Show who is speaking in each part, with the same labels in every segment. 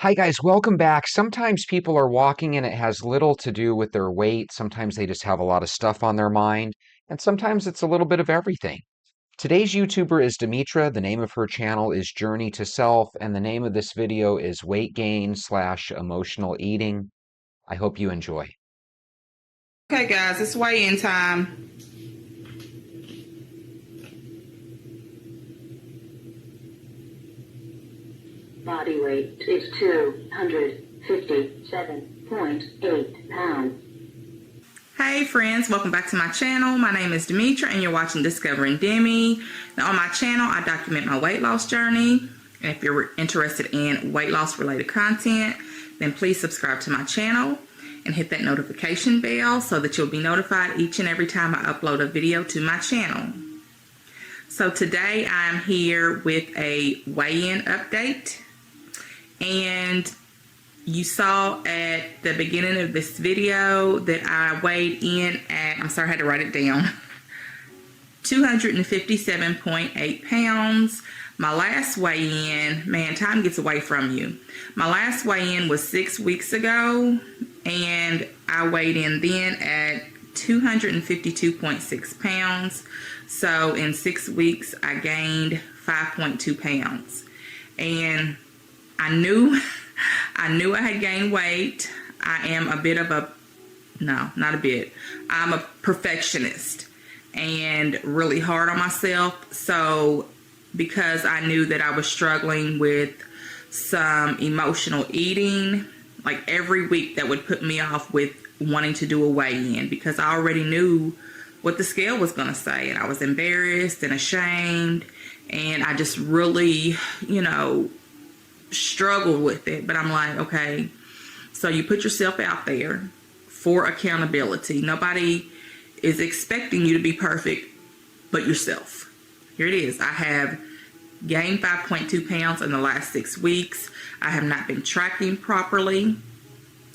Speaker 1: Hi guys, welcome back. Sometimes people are walking and it has little to do with their weight. Sometimes they just have a lot of stuff on their mind, and sometimes it's a little bit of everything. Today's YouTuber is Demetra. The name of her channel is Journey to Self, and the name of this video is Weight Gain slash Emotional Eating. I hope you enjoy.
Speaker 2: Okay, guys, it's weigh-in time.
Speaker 3: Body weight is 257.8 pounds.
Speaker 2: Hey, friends, welcome back to my channel. My name is Demetra, and you're watching Discovering Demi. Now, on my channel, I document my weight loss journey. And if you're interested in weight loss related content, then please subscribe to my channel and hit that notification bell so that you'll be notified each and every time I upload a video to my channel. So today I'm here with a weigh-in update. And you saw at the beginning of this video that I weighed in at, I had to write it down, 257.8 pounds. My last weigh-in, man, time gets away from you. My last weigh-in was 6 weeks ago, and I weighed in then at 252.6 pounds. So in 6 weeks, I gained 5.2 pounds. And I knew I had gained weight. I am a bit of a, no, not a bit. I'm a perfectionist and really hard on myself. So because I knew that I was struggling with some emotional eating, like every week that would put me off with wanting to do a weigh-in, because I already knew what the scale was going to say, and I was embarrassed and ashamed, and I just really, struggled with it. But I'm like, okay, so you put yourself out there for accountability. Nobody is expecting you to be perfect but yourself. Here it is. I have gained 5.2 pounds in the last 6 weeks. I have not been tracking properly.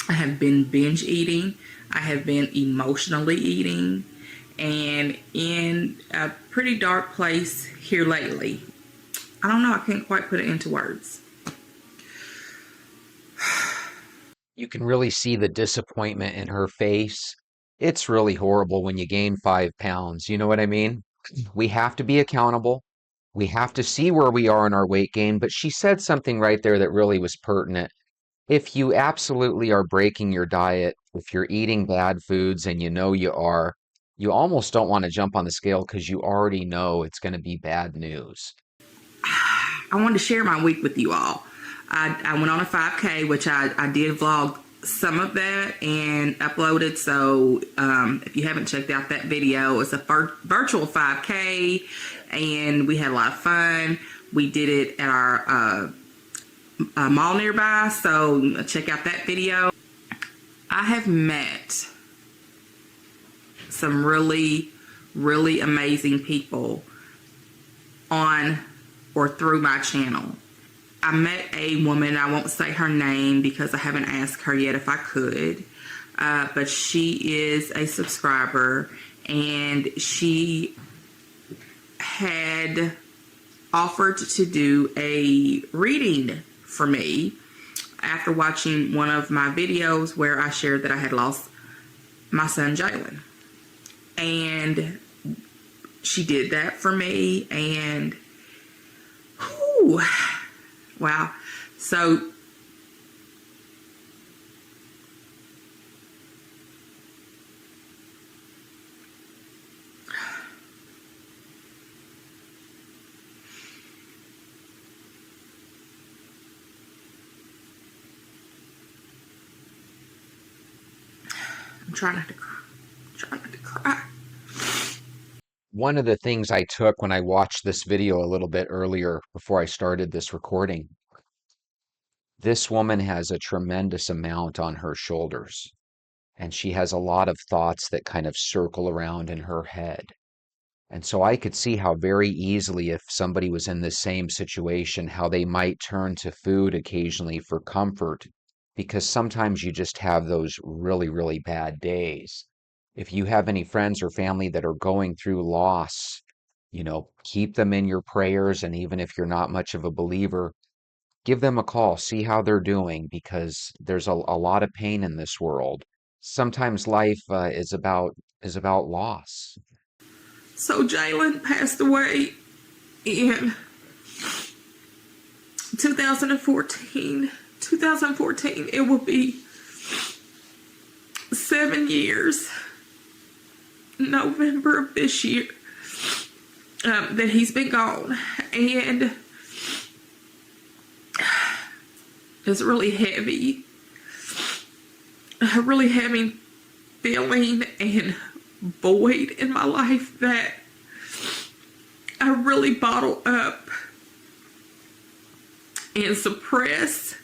Speaker 2: I have been binge eating. I have been emotionally eating, and in a pretty dark place here lately. I don't know. I can't quite put it into words.
Speaker 1: You can really see the disappointment in her face. It's really horrible when you gain 5 pounds. You know what I mean? We have to be accountable. We have to see where we are in our weight gain. But she said something right there that really was pertinent. If you absolutely are breaking your diet, if you're eating bad foods and you know you are, you almost don't want to jump on the scale because you already know it's going to be bad news.
Speaker 2: I wanted to share my week with you all. I went on a 5K, which I did vlog some of that and uploaded. So if you haven't checked out that video, it's a virtual 5K, and we had a lot of fun. We did it at our mall nearby, so check out that video. I have met some really, really amazing people on or through my channel. I met a woman, I won't say her name because I haven't asked her yet if I could, but she is a subscriber, and she had offered to do a reading for me after watching one of my videos where I shared that I had lost my son Jalen. And she did that for me, and whew, wow. So I'm trying not to cry. Trying not to cry.
Speaker 1: One of the things I took when I watched this video a little bit earlier before I started this recording, this woman has a tremendous amount on her shoulders, and she has a lot of thoughts that kind of circle around in her head. And so I could see how very easily, if somebody was in the same situation, how they might turn to food occasionally for comfort, because sometimes you just have those really, really bad days. If you have any friends or family that are going through loss, keep them in your prayers. And even if you're not much of a believer, give them a call, see how they're doing, because there's a lot of pain in this world. Sometimes life is about loss.
Speaker 2: So Jalen passed away in 2014. 2014, it will be 7 years, November of this year, that he's been gone. And it's really heavy. A really heavy feeling and void in my life that I really bottle up and suppress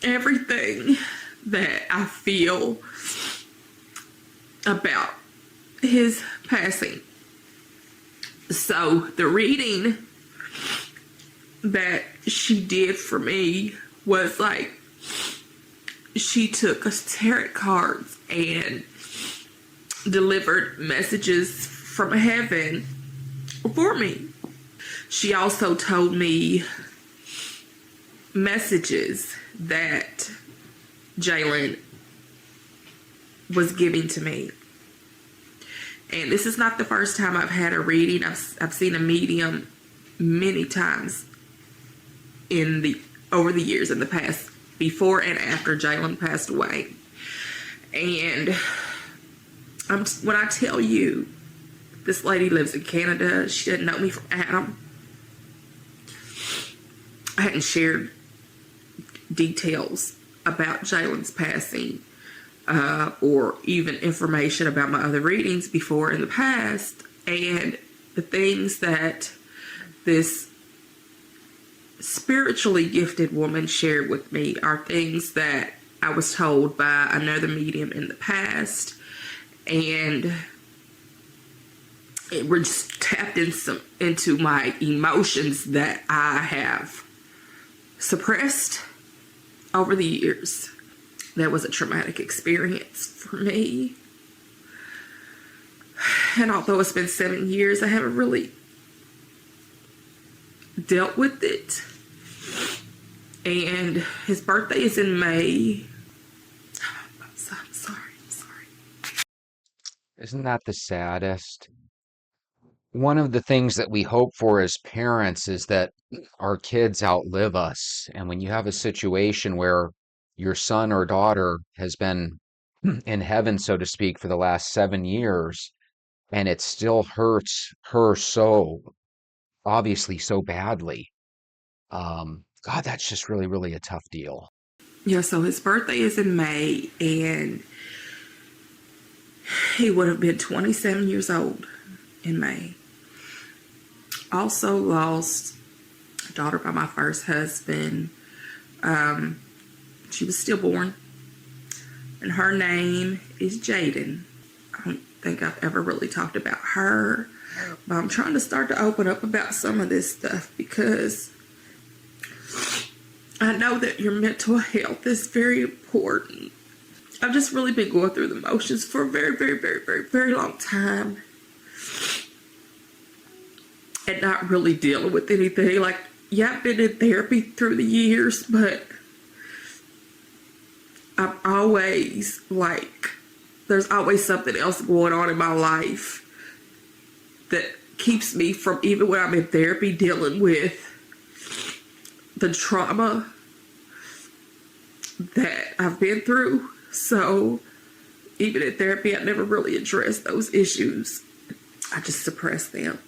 Speaker 2: everything that I feel about his passing. So the reading that she did for me was like, she took us tarot cards and delivered messages from heaven for me. She also told me messages that Jalen was giving to me. And this is not the first time I've had a reading. I've seen a medium many times over the years in the past, before and after Jalen passed away. And when I tell you, this lady lives in Canada. She didn't know me from Adam. I hadn't shared details about Jalen's passing or even information about my other readings before in the past. And the things that this spiritually gifted woman shared with me are things that I was told by another medium in the past, and it was tapped into my emotions that I have suppressed over the years. That was a traumatic experience for me. And although it's been 7 years, I haven't really dealt with it. And his birthday is in May. I'm sorry.
Speaker 1: Isn't that the saddest? One of the things that we hope for as parents is that our kids outlive us. And when you have a situation where your son or daughter has been in heaven, so to speak, for the last 7 years, and it still hurts her so obviously so badly. God, that's just really, really a tough deal.
Speaker 2: Yeah, so his birthday is in May, and he would have been 27 years old in May. Also lost a daughter by my first husband. She was stillborn, and her name is Jaden. I don't think I've ever really talked about her, but I'm trying to start to open up about some of this stuff because I know that your mental health is very important. I've just really been going through the motions for a very, very, very, very, very long time, and not really dealing with anything. Like, yeah, I've been in therapy through the years, but I'm always like, there's always something else going on in my life that keeps me from, even when I'm in therapy, dealing with the trauma that I've been through. So even in therapy, I never really addressed those issues. I just suppressed them.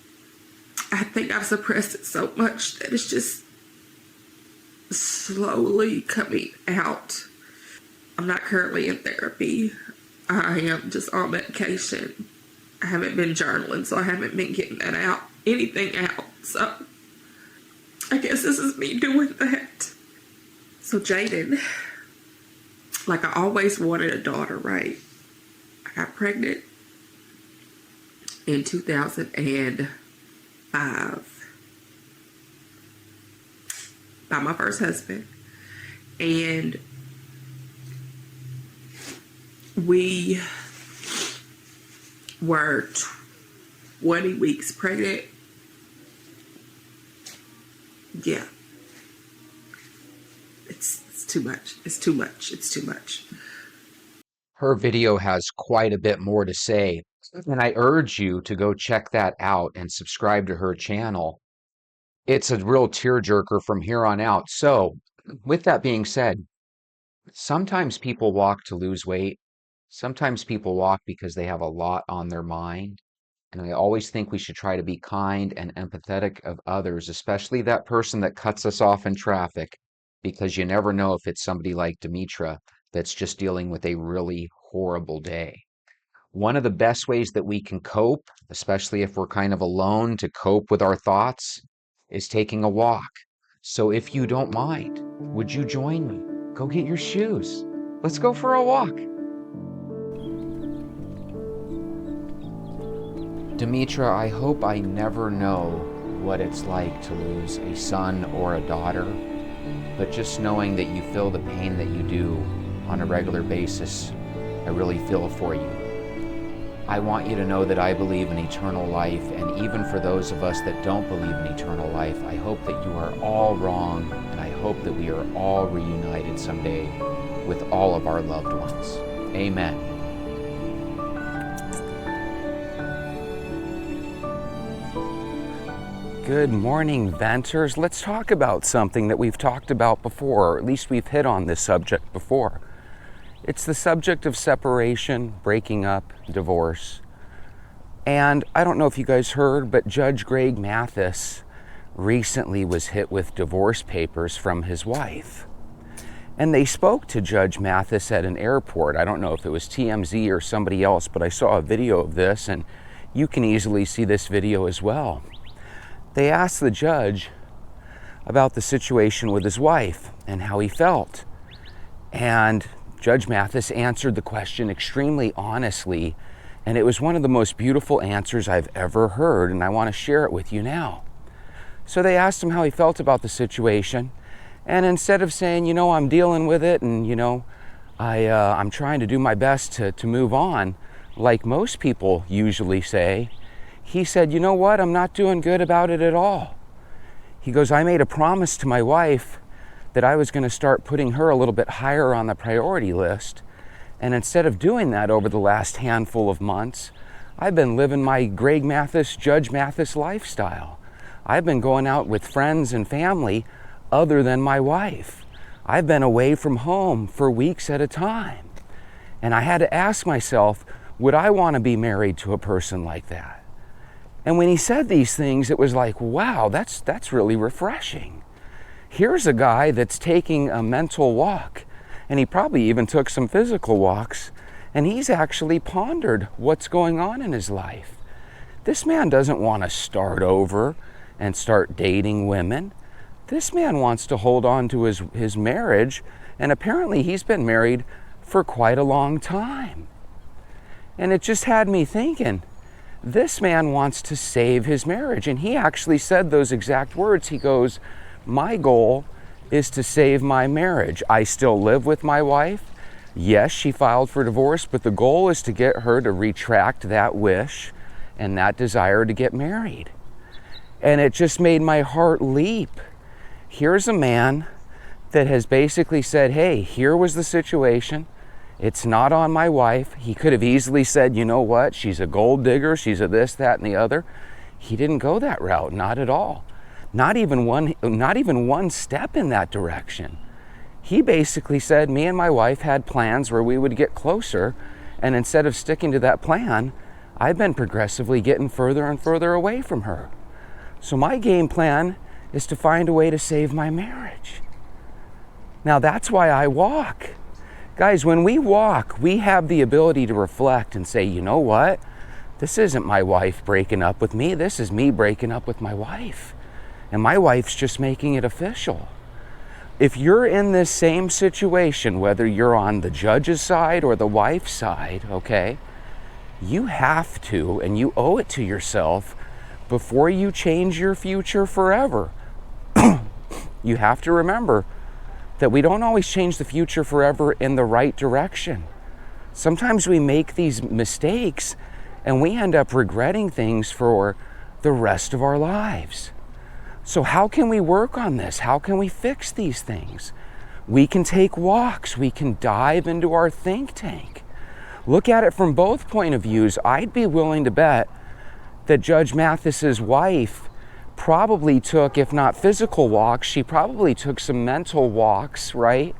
Speaker 2: I think I've suppressed it so much that it's just slowly coming out. I'm not currently in therapy. I am just on medication. I haven't been journaling, so I haven't been getting anything out. So I guess this is me doing that. So Jaden, like, I always wanted a daughter, right? I got pregnant in 2005 by my first husband. And we were 20 weeks pregnant. Yeah. too much. It's too much. It's too much.
Speaker 1: Her video has quite a bit more to say, and I urge you to go check that out and subscribe to her channel. It's a real tearjerker from here on out. So, with that being said, sometimes people walk to lose weight. Sometimes people walk because they have a lot on their mind. And I always think we should try to be kind and empathetic of others, especially that person that cuts us off in traffic, because you never know if it's somebody like Demetra that's just dealing with a really horrible day. One of the best ways that we can cope, especially if we're kind of alone, to cope with our thoughts, is taking a walk. So if you don't mind, would you join me? Go get your shoes. Let's go for a walk. Demetra, I hope I never know what it's like to lose a son or a daughter, but just knowing that you feel the pain that you do on a regular basis, I really feel for you. I want you to know that I believe in eternal life, and even for those of us that don't believe in eternal life, I hope that you are all wrong, and I hope that we are all reunited someday with all of our loved ones. Amen. Good morning, Venters. Let's talk about something that we've talked about before, or at least we've hit on this subject before. It's the subject of separation, breaking up, divorce. And I don't know if you guys heard, but Judge Greg Mathis recently was hit with divorce papers from his wife. And they spoke to Judge Mathis at an airport. I don't know if it was TMZ or somebody else, but I saw a video of this, and you can easily see this video as well. They asked the judge about the situation with his wife and how he felt. And Judge Mathis answered the question extremely honestly, and it was one of the most beautiful answers I've ever heard, and I want to share it with you now. So they asked him how he felt about the situation, and instead of saying, I'm dealing with it, and I'm trying to do my best to move on, like most people usually say, he said, you know what, I'm not doing good about it at all. He goes, I made a promise to my wife that I was going to start putting her a little bit higher on the priority list. And instead of doing that over the last handful of months, I've been living my Greg Mathis, Judge Mathis lifestyle. I've been going out with friends and family other than my wife. I've been away from home for weeks at a time. And I had to ask myself, would I want to be married to a person like that? And when he said these things, it was like, wow, that's really refreshing. Here's a guy that's taking a mental walk, and he probably even took some physical walks, and he's actually pondered what's going on in his life. This man doesn't want to start over and start dating women. This man wants to hold on to his marriage, and apparently he's been married for quite a long time. And it just had me thinking, this man wants to save his marriage. And he actually said those exact words. He goes, my goal is to save my marriage. I still live with my wife. Yes, she filed for divorce, but the goal is to get her to retract that wish and that desire to get married. And it just made my heart leap. Here's a man that has basically said, hey, here was the situation. It's not on my wife. He could have easily said, you know what, she's a gold digger, she's a this, that, and the other. He didn't go that route, not at all. Not even one step in that direction. He basically said, me and my wife had plans where we would get closer, and instead of sticking to that plan, I've been progressively getting further and further away from her. So my game plan is to find a way to save my marriage. Now that's why I walk. Guys, when we walk, we have the ability to reflect and say, you know what? This isn't my wife breaking up with me. This is me breaking up with my wife. And my wife's just making it official. If you're in this same situation, whether you're on the judge's side or the wife's side, okay, you have to, and you owe it to yourself, before you change your future forever, you have to remember that we don't always change the future forever in the right direction. Sometimes we make these mistakes and we end up regretting things for the rest of our lives. So how can we work on this? How can we fix these things?
Speaker 4: We can take walks. We can dive into our think tank. Look at it from both point of views. I'd be willing to bet that Judge Mathis's wife probably took, if not physical walks, she probably took some mental walks, right?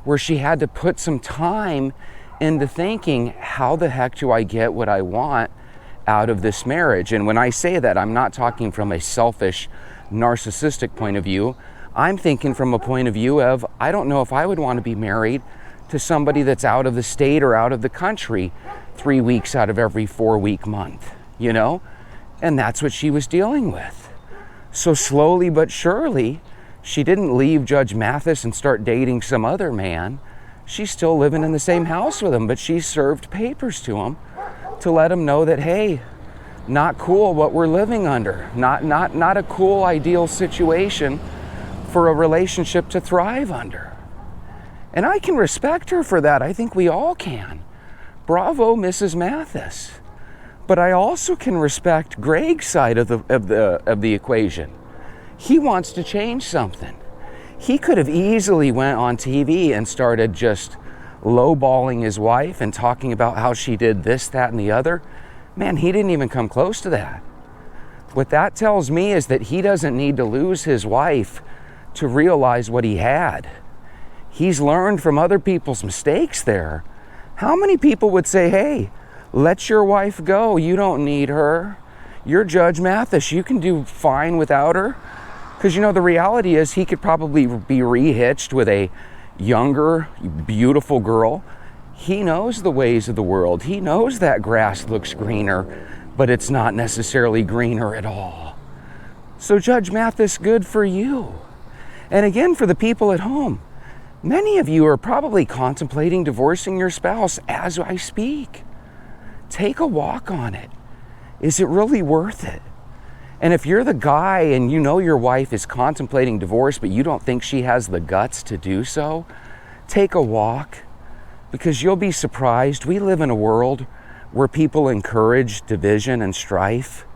Speaker 4: Where she had to put some time into thinking, how the heck do I get what I want out of this marriage? And when I say that, I'm not talking from a selfish, narcissistic point of view. I'm thinking from a point of view of, I don't know if I would want to be married to somebody that's out of the state or out of the country 3 weeks out of every 4-week month, you know? And that's what she was dealing with. So slowly but surely, she didn't leave Judge Mathis and start dating some other man. She's still living in the same house with him, but she served papers to him to let him know that, hey, not cool what we're living under. Not a cool, ideal situation for a relationship to thrive under. And I can respect her for that. I think we all can. Bravo, Mrs. Mathis. But I also can respect Greg's side of the equation. He wants to change something. He could have easily went on TV and started just lowballing his wife and talking about how she did this, that, and the other. Man, he didn't even come close to that. What that tells me is that he doesn't need to lose his wife to realize what he had. He's learned from other people's mistakes there. How many people would say, hey, let your wife go, you don't need her. You're Judge Mathis, you can do fine without her. Because you know, the reality is he could probably be rehitched with a younger, beautiful girl. He knows the ways of the world. He knows that grass looks greener, but it's not necessarily greener at all. So Judge Mathis, good for you. And again, for the people at home, many of you are probably contemplating divorcing your spouse as I speak. Take a walk on it. Is it really worth it? And if you're the guy and you know your wife is contemplating divorce, but you don't think she has the guts to do so, take a walk, because you'll be surprised. We live in a world where people encourage division and strife,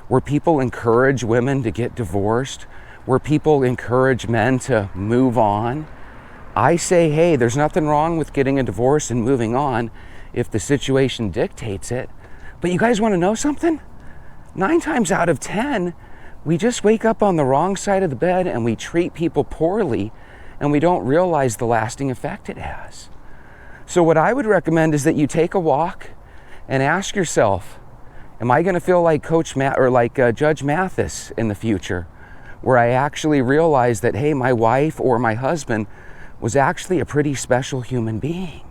Speaker 4: where people encourage women to get divorced, where people encourage men to move on. I say, hey, there's nothing wrong with getting a divorce and moving on if the situation dictates it. But you guys want to know something? 9 times out of 10, we just wake up on the wrong side of the bed and we treat people poorly and we don't realize the lasting effect it has. So what I would recommend is that you take a walk and ask yourself, am I going to feel like Judge Mathis in the future, where I actually realize that, hey, my wife or my husband was actually a pretty special human being?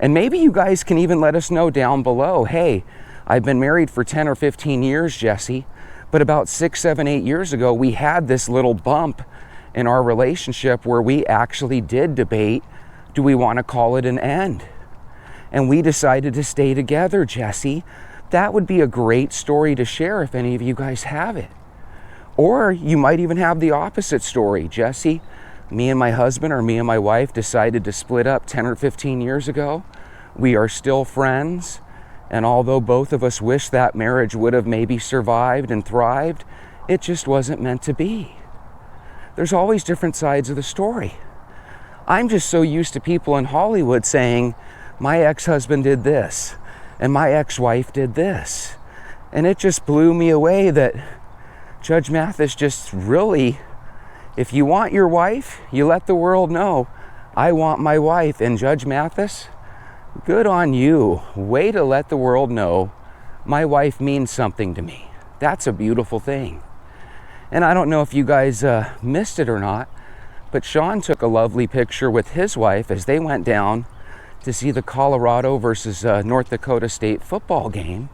Speaker 4: And maybe you guys can even let us know down below, hey, I've been married for 10 or 15 years, Jesse, but about 6, 7, 8 years ago, we had this little bump in our relationship where we actually did debate, do we want to call it an end? And we decided to stay together, Jesse. That would be a great story to share if any of you guys have it. Or you might even have the opposite story. Jesse, me and my husband or me and my wife decided to split up 10 or 15 years ago. We are still friends. And although both of us wish that marriage would have maybe survived and thrived, it just wasn't meant to be. There's always different sides of the story. I'm just so used to people in Hollywood saying, my ex-husband did this, and my ex-wife did this. And it just blew me away that Judge Mathis just really, if you want your wife, you let the world know, I want my wife. And Judge Mathis, good on you. Way to let the world know my wife means something to me. That's a beautiful thing. And I don't know if you guys missed it or not, but Sean took a lovely picture with his wife as they went down to see the Colorado versus North Dakota State football game.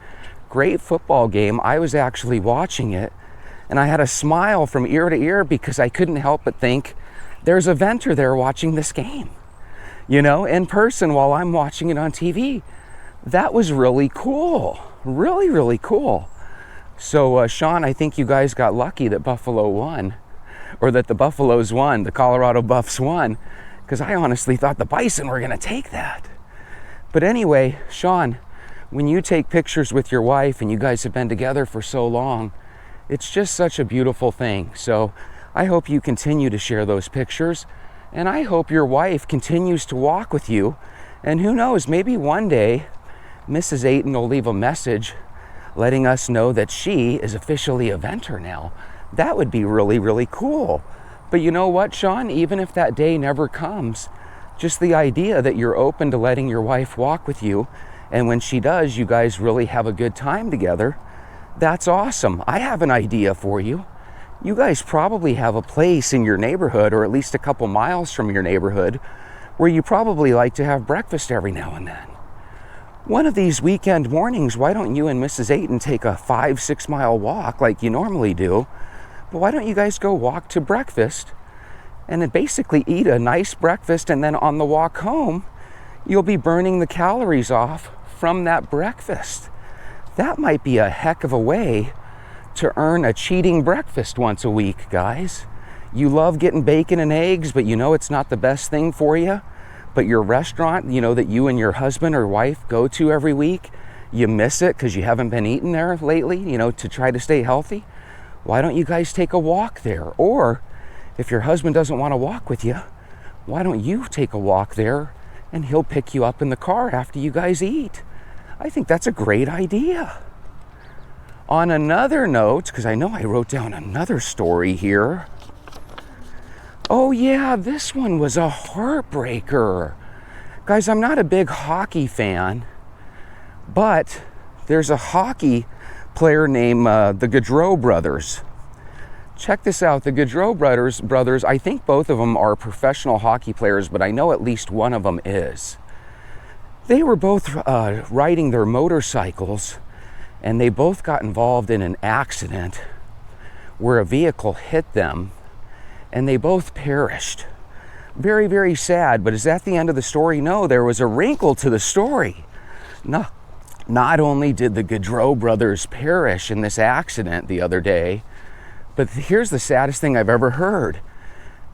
Speaker 4: Great football game. I was actually watching it, and I had a smile from ear to ear because I couldn't help but think, there's a venter there watching this game, you know, in person while I'm watching it on TV. That was really cool. Really, really cool. So, Sean, I think you guys got lucky that Buffalo won, or that the Buffaloes won, the Colorado Buffs won, because I honestly thought the Bison were going to take that. But anyway, Sean, when you take pictures with your wife and you guys have been together for so long, it's just such a beautiful thing. So I hope you continue to share those pictures And I hope your wife continues to walk with you. And who knows, maybe one day Mrs. Ayton will leave a message letting us know that she is officially a venter now. That would be really, really cool. But you know what, Sean? Even if that day never comes, just the idea that you're open to letting your wife walk with you, and when she does, you guys really have a good time together, that's awesome. I have an idea for you. You guys probably have a place in your neighborhood, or at least a couple miles from your neighborhood, where you probably like to have breakfast every now and then. One of these weekend mornings, why don't you and Mrs. Ayton take a 5-6 mile walk like you normally do? But why don't you guys go walk to breakfast and then basically eat a nice breakfast, and then on the walk home, you'll be burning the calories off from that breakfast. That might be a heck of a way to earn a cheating breakfast once a week, guys. You love getting bacon and eggs, but you know it's not the best thing for you. But your restaurant, you know, that you and your husband or wife go to every week, you miss it because you haven't been eating there lately, you know, to try to stay healthy. Why don't you guys take a walk there? Or if your husband doesn't want to walk with you, why don't you take a walk there and he'll pick you up in the car after you guys eat? I think that's a great idea. On another note, because I know I wrote down another story here. Oh yeah, this one was a heartbreaker. Guys, I'm not a big hockey fan, but there's a hockey player named the Gaudreau brothers. Check this out, the Gaudreau brothers, I think both of them are professional hockey players, but I know at least one of them is. They were both riding their motorcycles, and they both got involved in an accident where a vehicle hit them, and they both perished. Very, very sad, but is that the end of the story? No, there was a wrinkle to the story. No, not only did the Gaudreau brothers perish in this accident the other day, but here's the saddest thing I've ever heard.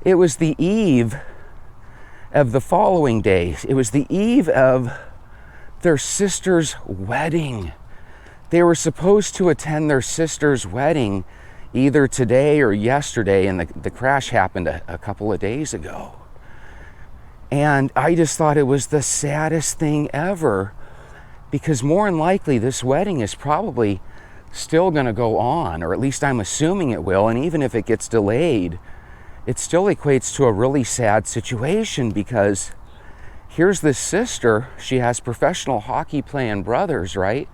Speaker 4: It was the eve of the following day. It was the eve of their sister's wedding. They were supposed to attend their sister's wedding either today or yesterday, and the crash happened a couple of days ago. And I just thought it was the saddest thing ever, because more than likely this wedding is probably still going to go on, or at least I'm assuming it will, and even if it gets delayed, it still equates to a really sad situation, because here's this sister, she has professional hockey playing brothers, right?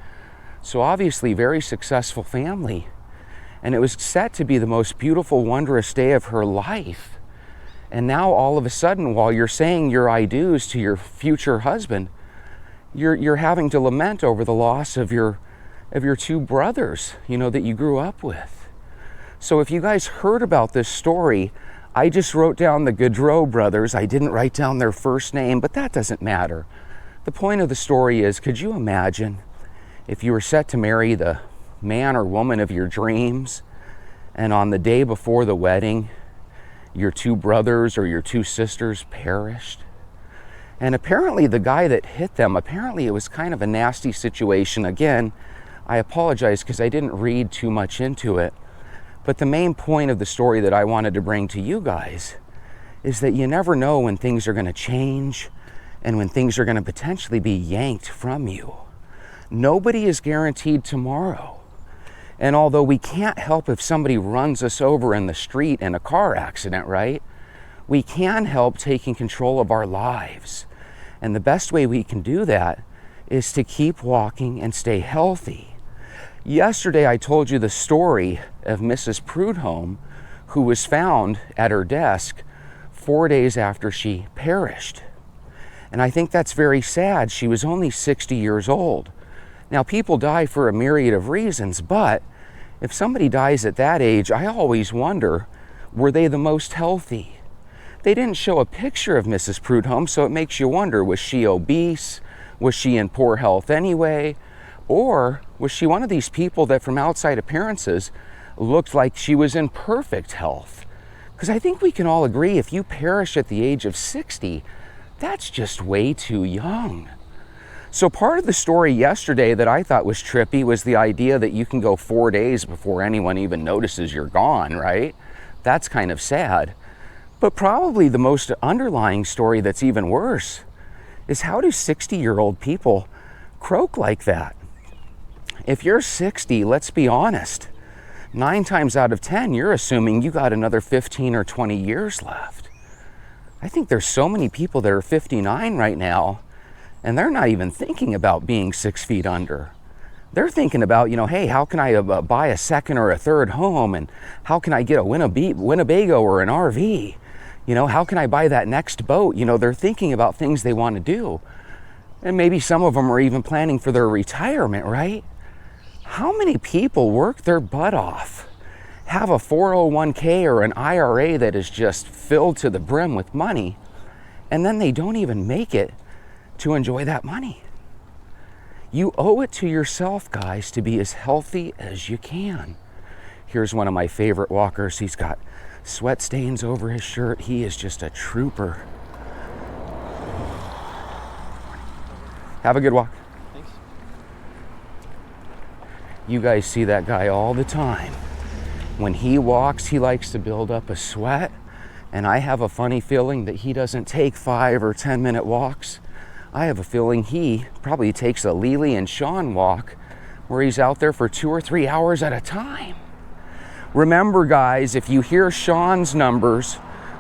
Speaker 4: So obviously very successful family. And it was set to be the most beautiful, wondrous day of her life. And now all of a sudden, while you're saying your I do's to your future husband, you're having to lament over the loss of your two brothers, you know, that you grew up with. So if you guys heard about this story, I just wrote down the Gaudreau brothers. I didn't write down their first name, but that doesn't matter. The point of the story is, could you imagine if you were set to marry the man or woman of your dreams, and on the day before the wedding, your two brothers or your two sisters perished? And apparently the guy that hit them, apparently it was kind of a nasty situation. Again, I apologize because I didn't read too much into it. But the main point of the story that I wanted to bring to you guys is that you never know when things are going to change and when things are going to potentially be yanked from you. Nobody is guaranteed tomorrow. And although we can't help if somebody runs us over in the street in a car accident, right? We can help taking control of our lives. And the best way we can do that is to keep walking and stay healthy. Yesterday, I told you the story of Mrs. Prudhomme, who was found at her desk 4 days after she perished. And I think that's very sad. She was only 60 years old. Now, people die for a myriad of reasons, but if somebody dies at that age, I always wonder, were they the most healthy? They didn't show a picture of Mrs. Prudhomme, so it makes you wonder, was she obese? Was she in poor health anyway? Or was she one of these people that from outside appearances looked like she was in perfect health? Because I think we can all agree, if you perish at the age of 60, that's just way too young. So part of the story yesterday that I thought was trippy was the idea that you can go 4 days before anyone even notices you're gone, right? That's kind of sad. But probably the most underlying story that's even worse is, how do 60-year-old people croak like that? If you're 60, let's be honest, 9 times out of 10, you're assuming you got another 15 or 20 years left. I think there's so many people that are 59 right now, and they're not even thinking about being 6 feet under. They're thinking about, hey, how can I buy a second or a third home? And how can I get a Winnebago or an RV? How can I buy that next boat? They're thinking about things they want to do. And maybe some of them are even planning for their retirement, right? How many people work their butt off, have a 401k or an IRA that is just filled to the brim with money, and then they don't even make it to enjoy that money? You owe it to yourself, guys, to be as healthy as you can. Here's one of my favorite walkers. He's got sweat stains over his shirt. He is just a trooper. Have a good walk.
Speaker 5: Thanks.
Speaker 4: You guys see that guy all the time. When he walks, he likes to build up a sweat, and I have a funny feeling that he doesn't take 5 or 10-minute walks. I have a feeling he probably takes a Lily and Sean walk where he's out there for 2 or 3 hours at a time. Remember, guys, if you hear Sean's numbers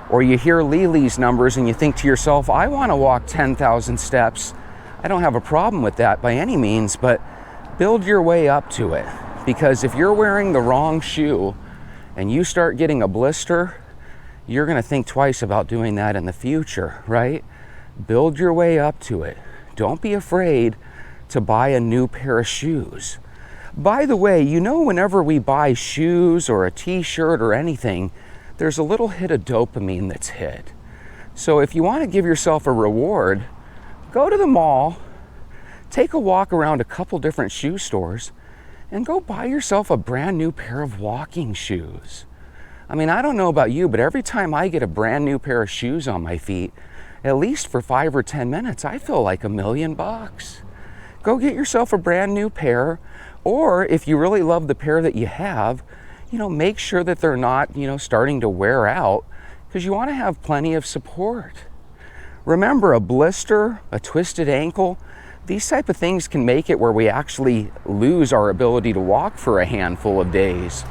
Speaker 4: or you hear Lily's numbers and you think to yourself, I want to walk 10,000 steps, I don't have a problem with that by any means, but build your way up to it. Because if you're wearing the wrong shoe and you start getting a blister, you're going to think twice about doing that in the future, right? Build your way up to it. Don't be afraid to buy a new pair of shoes. By the way, whenever we buy shoes or a t-shirt or anything, there's a little hit of dopamine that's hit. So if you want to give yourself a reward, go to the mall, take a walk around a couple different shoe stores, and go buy yourself a brand new pair of walking shoes. I mean, I don't know about you, but every time I get a brand new pair of shoes on my feet, at least for 5 or 10 minutes, I feel like $1,000,000. Go get yourself a brand new pair, or if you really love the pair that you have, make sure that they're not, starting to wear out, because you want to have plenty of support. Remember, a blister, a twisted ankle, these type of things can make it where we actually lose our ability to walk for a handful of days.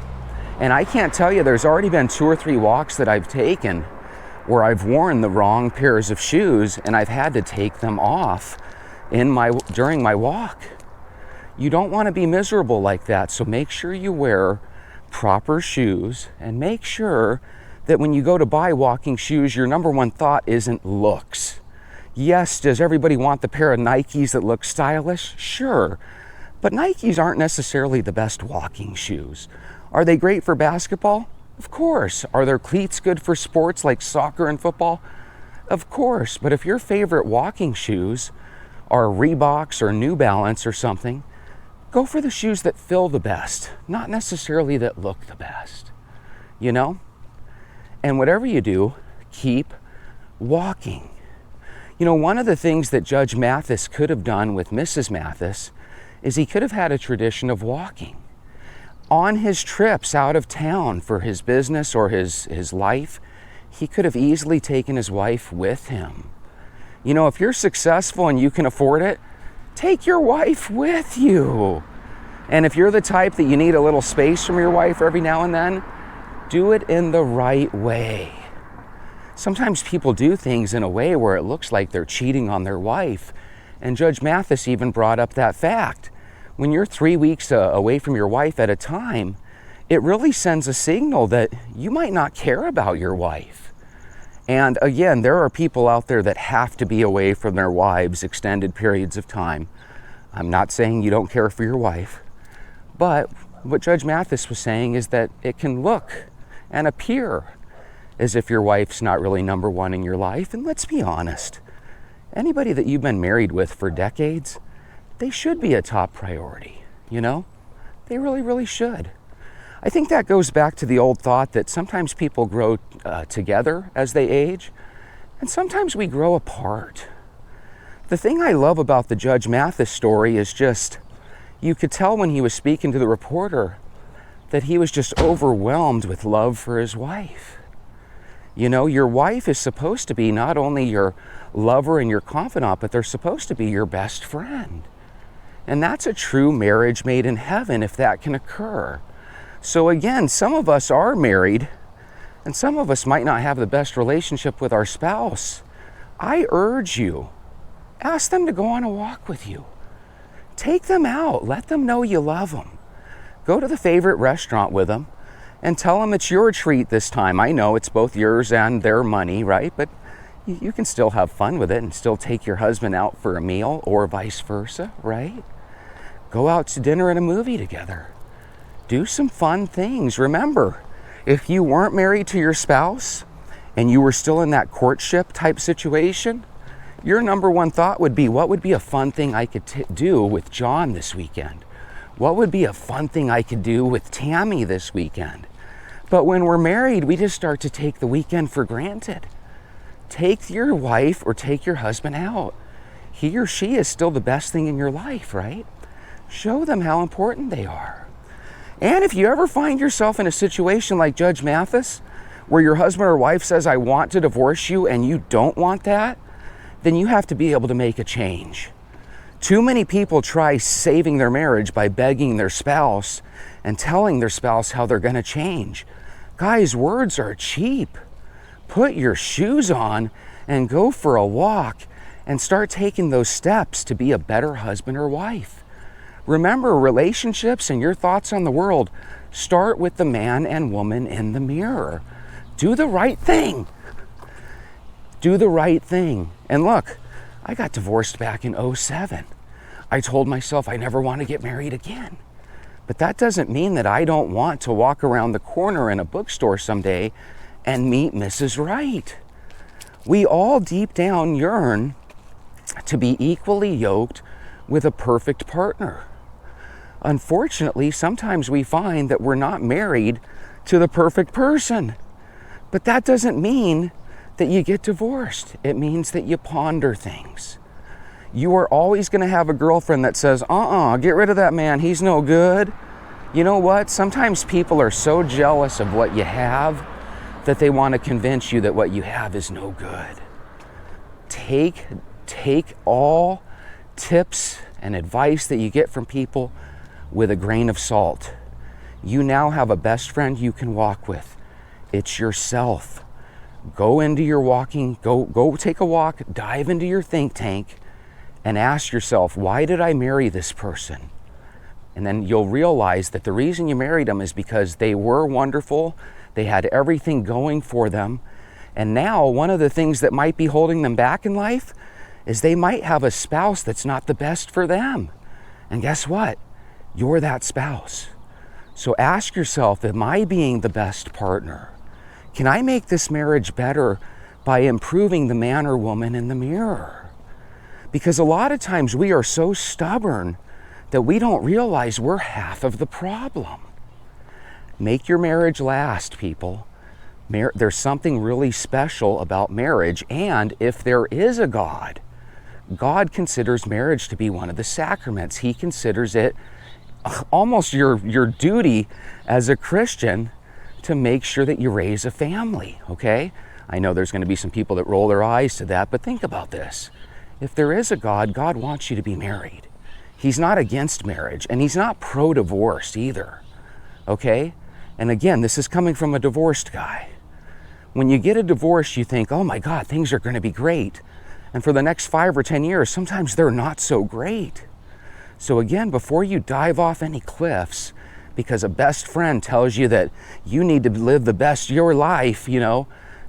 Speaker 4: And I can't tell you, there's already been 2 or 3 walks that I've taken where I've worn the wrong pairs of shoes and I've had to take them off during my walk. You don't want to be miserable like that, so make sure you wear proper shoes and make sure that when you go to buy walking shoes, your number one thought isn't looks. Yes, does everybody want the pair of Nikes that look stylish? Sure, but Nikes aren't necessarily the best walking shoes. Are they great for basketball? Of course. Are their cleats good for sports like soccer and football? Of course, but if your favorite walking shoes are Reeboks or New Balance or something, go for the shoes that feel the best, not necessarily that look the best, And whatever you do, keep walking. One of the things that Judge Mathis could have done with Mrs. Mathis is he could have had a tradition of walking. On his trips out of town for his business or his life, he could have easily taken his wife with him. If you're successful and you can afford it, take your wife with you. And if you're the type that you need a little space from your wife every now and then, do it in the right way. Sometimes people do things in a way where it looks like they're cheating on their wife. And Judge Mathis even brought up that fact. When you're 3 weeks away from your wife at a time, it really sends a signal that you might not care about your wife. And again, there are people out there that have to be away from their wives extended periods of time. I'm not saying you don't care for your wife, but what Judge Mathis was saying is that it can look and appear as if your wife's not really number one in your life. And let's be honest, anybody that you've been married with for decades, they should be a top priority, They really, really should. I think that goes back to the old thought that sometimes people grow together as they age, and sometimes we grow apart. The thing I love about the Judge Mathis story is just, you could tell when he was speaking to the reporter that he was just overwhelmed with love for his wife. You know, your wife is supposed to be not only your lover and your confidant, but they're supposed to be your best friend. And that's a true marriage made in heaven if that can occur. So again, some of us are married and some of us might not have the best relationship with our spouse. I urge you, ask them to go on a walk with you. Take them out, let them know you love them. Go to the favorite restaurant with them and tell them it's your treat this time. I know it's both yours and their money, right? But you can still have fun with it and still take your husband out for a meal or vice versa, right? Go out to dinner and a movie together. Do some fun things. Remember, if you weren't married to your spouse and you were still in that courtship type situation, your number one thought would be, what would be a fun thing I could do with John this weekend? What would be a fun thing I could do with Tammy this weekend? But when we're married, we just start to take the weekend for granted. Take your wife or take your husband out. He or she is still the best thing in your life, right? Show them how important they are. And if you ever find yourself in a situation like Judge Mathis, where your husband or wife says, I want to divorce you, and you don't want that, then you have to be able to make a change. Too many people try saving their marriage by begging their spouse and telling their spouse how they're going to change. Guys, words are cheap. Put your shoes on and go for a walk and start taking those steps to be a better husband or wife. Remember, relationships and your thoughts on the world start with the man and woman in the mirror. Do the right thing. Do the right thing. And look, I got divorced back in 2007. I told myself I never want to get married again. But that doesn't mean that I don't want to walk around the corner in a bookstore someday and meet Mrs. Right. We all deep down yearn to be equally yoked with a perfect partner. Unfortunately, sometimes we find that we're not married to the perfect person. But that doesn't mean that you get divorced. It means that you ponder things. You are always going to have a girlfriend that says, get rid of that man, he's no good. You know what? Sometimes people are so jealous of what you have that they want to convince you that what you have is no good. Take all tips and advice that you get from people with a grain of salt. You now have a best friend you can walk with. It's yourself. Go into your walking, go take a walk, dive into your think tank and ask yourself, why did I marry this person? And then you'll realize that the reason you married them is because they were wonderful, they had everything going for them, and now one of the things that might be holding them back in life is they might have a spouse that's not the best for them. And guess what? You're that spouse. So ask yourself, am I being the best partner? Can I make this marriage better by improving the man or woman in the mirror? Because a lot of times we are so stubborn that we don't realize we're half of the problem. Make your marriage last, people. There's something really special about marriage, and if there is a God, God considers marriage to be one of the sacraments. He considers it almost your duty as a Christian to make sure that you raise a family, okay? I know there's going to be some people that roll their eyes to that, but think about this. If there is a God, God wants you to be married. He's not against marriage, and he's not pro-divorce either, okay? And again, this is coming from a divorced guy. When you get a divorce, you think, oh my God, things are going to be great. And for the next 5 or 10 years, sometimes they're not so great. So again, before you dive off any cliffs, because a best friend tells you that you need to live the best your life,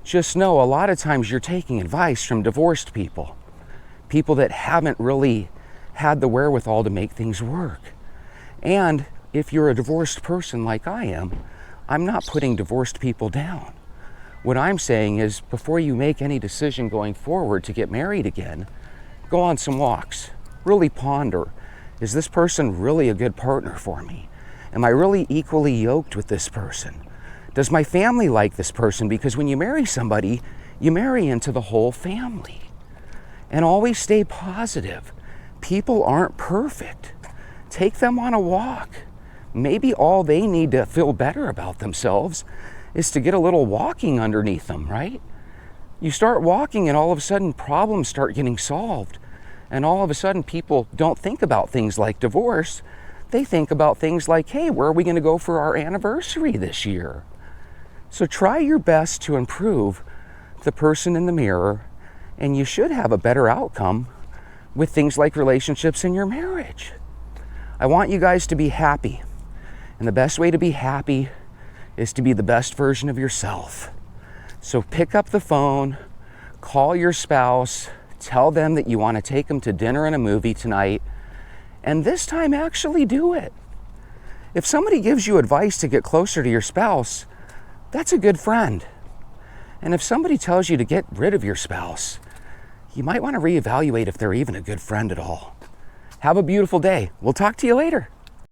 Speaker 4: just know a lot of times you're taking advice from divorced people. People that haven't really had the wherewithal to make things work. And if you're a divorced person like I am, I'm not putting divorced people down. What I'm saying is, before you make any decision going forward to get married again, go on some walks. Really ponder, is this person really a good partner for me? Am I really equally yoked with this person? Does my family like this person? Because when you marry somebody, you marry into the whole family. And always stay positive. People aren't perfect. Take them on a walk. Maybe all they need to feel better about themselves is to get a little walking underneath them, right? You start walking and all of a sudden problems start getting solved. And all of a sudden people don't think about things like divorce. They think about things like, hey, where are we going to go for our anniversary this year? So try your best to improve the person in the mirror, and you should have a better outcome with things like relationships in your marriage. I want you guys to be happy. And the best way to be happy is to be the best version of yourself. So pick up the phone, call your spouse, tell them that you want to take them to dinner and a movie tonight, and this time actually do it. If somebody gives you advice to get closer to your spouse, that's a good friend. And if somebody tells you to get rid of your spouse, you might want to reevaluate if they're even a good friend at all. Have a beautiful day. We'll talk to you later.